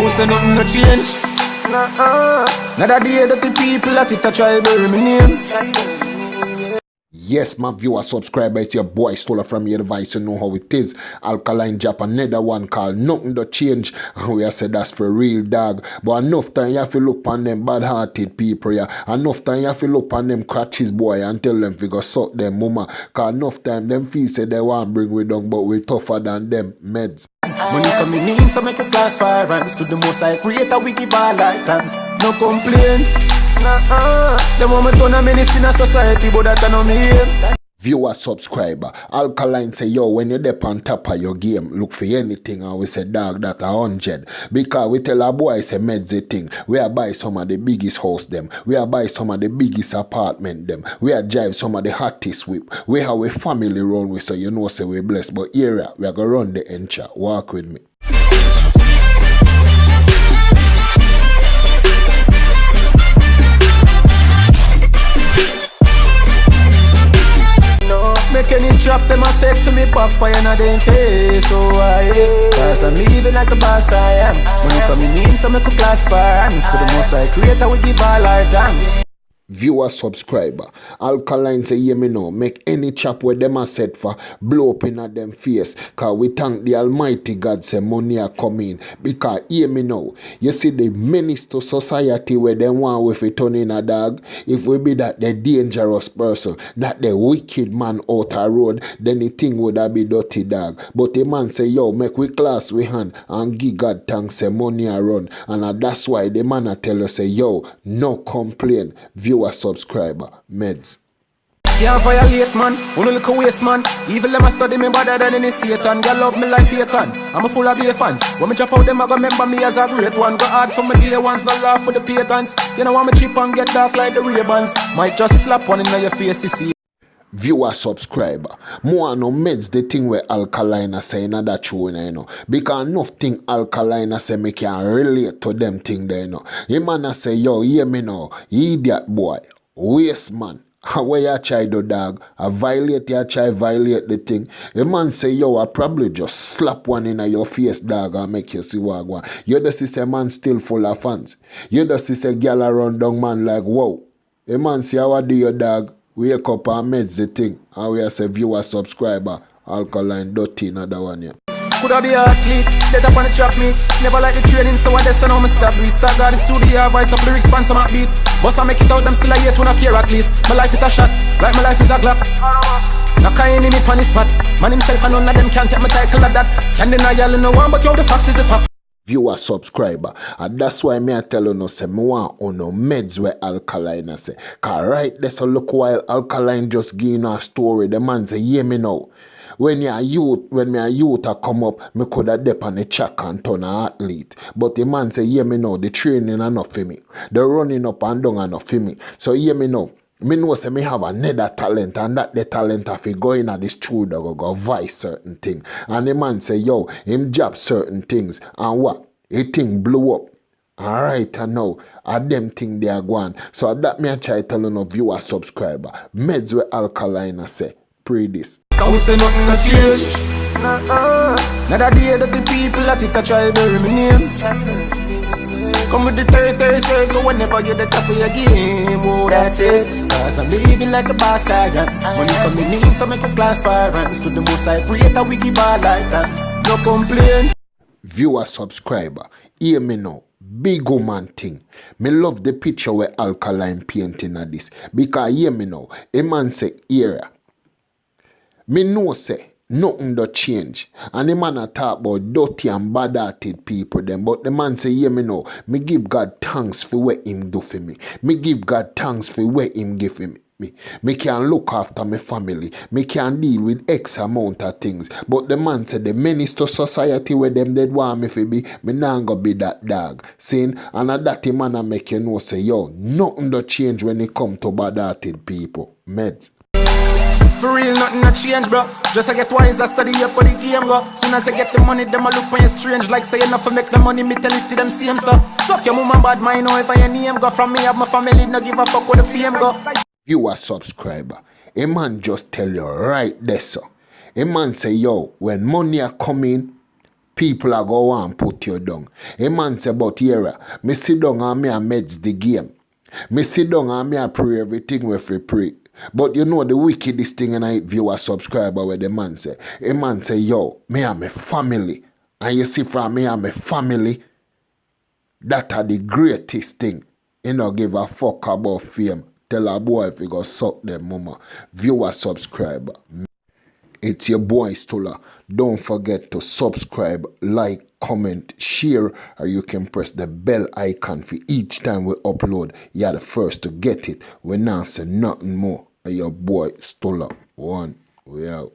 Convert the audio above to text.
we say nothing no change. Now that day that the people at it a try bury me name. Yes, my viewer, subscriber, it's your boy Djstullaa from your device. You know how it is. Alkaline drop another one called Nothing to Change. And we have said that's for real, dog. But enough time you have to look on them bad-hearted people, yeah. Enough time you have to look on them crutches, boy, and tell them to go suck them mama. Cause enough time them feel say they want to bring we down, but we tougher than them meds. Money coming in, so make a class parents. To the most I create a wiki bar like thanks. No complaints. The moment on a menace in a society, but that I know me. Viewer, subscriber, Alkaline say, yo, when you're there on top of your game, look for anything, and we say, dog, that 100. Because we tell our boy, say, meds the thing. We are buy some of the biggest house them. We are buy some of the biggest apartment them. We are drive some of the hottest whip. We have a family run with, so you know, say we blessed. But area, we are going to run the encha. Walk with me. Make any trap, them a set to me backfire in them face. So cause I'm living like the boss I am. Money coming in, so make a class parents. To the most I creator, we give all our thanks. Viewer, subscriber, Alkaline say, hear me now, make any chap where them a set for blow up in at them face. Cause we thank the Almighty God say money are coming. Because hear me now, you see the menace to society where them want with it turn in a dog. If we be that the dangerous person, that the wicked man out a road, then the thing would have be dirty dog. But the man say, yo, make we class we hand and give God thanks say money a run. And that's why the man a tell us say, yo, no complain. Viewer, subscriber, meds. Can't violate man, who no look a waste man. Evil them a study me better than any Satan. Girl love me like bacon, I'm a full of beer fans. When me drop out them I go remember me as a great one. Go hard for my dear ones, not laugh for the patents. You know I'm a cheap and get dark like the Ray-Bans. Might just slap one in your face, you see. Viewer, subscriber, more no meds the thing where Alkaline say na that true, you know. Because enough thing Alkaline say me can relate to them thing there, you know. He man say, yo, hear me now, you idiot boy, waste man. Where you try do dog, I violate you try violate the thing. A man say, yo, I probably just slap one in your face, dog, and make you see what go on. You just see a man still full of fans. You just see a girl around down man like, whoa. A man say, how do your dog? Wake up and meds the thing. And we as a viewer, subscriber, Alkaline dirty, another one, yeah. Coulda be a athlete, dead up on the track meet. Never like the training, so I just know me stop beat. Start got the studio, voice up lyrics, pan some beat. But I make it out, them still a yet when I care at least. My life is a shot, like my life is a glock. Now can't me pan his spot. Man himself and none of them can't take my title like that. Can deny y'all no one, but yo, the facts is the fact. Viewer, subscriber, and that's why me I tell you no say me want on no meds where Alkaline say. Cause right there so look while Alkaline just give a story, the man say, hear me now. When me a youth a come up, me coulda dip on the track and turn a athlete. But the man say, hear me now, the training enough for me. The running up and down enough for me. So hear me now. Me know say me have another talent, and that the talent of it going at the studio go voice certain thing. And the man say, yo, him job certain things, and what? He thing blew up. Alright, and now, at them thing they are going. So that me a try telling no viewer subscriber. Meds with Alkaline say, pray this. So we say nothing to change. Now that day that the people at it a try bury me name. Come with the 30 circle whenever you're the top of your game. Oh, that's it. Cause I'm living like the boss I am. Money coming in, so make a class parents. To the most I create a wiki bar like thanks. No complaint. Viewer, subscriber, hear me now. Big woman thing. Me love the picture where Alkaline painting at this. Because hear me now. A man say, era. Me know say, nothing to change. And the man a talk about dirty and bad-hearted people them. But the man say, hear me now, me give God thanks for what him do for me. Me give God thanks for what him give me. Me can look after my family. Me can deal with X amount of things. But the man said the menace to society where them dead want me to be, me not gonna be that dog. Saying, and that the man a make you know say, yo, nothing to change when it come to bad-hearted people. Meds. For real, nothing to change, bro. Just I get wise, I study up for the game, go. Soon as I get the money, them a look on you strange. Like say enough to make the money, me tell it to them same, so. Suck your mama bad mind, know if your name go. From me, have my family, no give a fuck where the fame go. You a subscriber. A man just tell you right there, so. A man say, yo, when money are coming, people are go and put you down. A man say, but here, me sit down and me a meds the game. Me sit down and me a pray everything with we pray. But you know the wickedest thing in a viewer subscriber where the man say. A man say, yo, me and my family. And you see from me and my family, that are the greatest thing. You know, give a fuck about fame. Tell a boy if he go suck them mama. Viewer subscriber. It's your boy Djstullaa. Don't forget to subscribe, like, comment, share, or you can press the bell icon for each time we upload. You're the first to get it. We not say nothing more. Your boy Djstullaa. One, we out.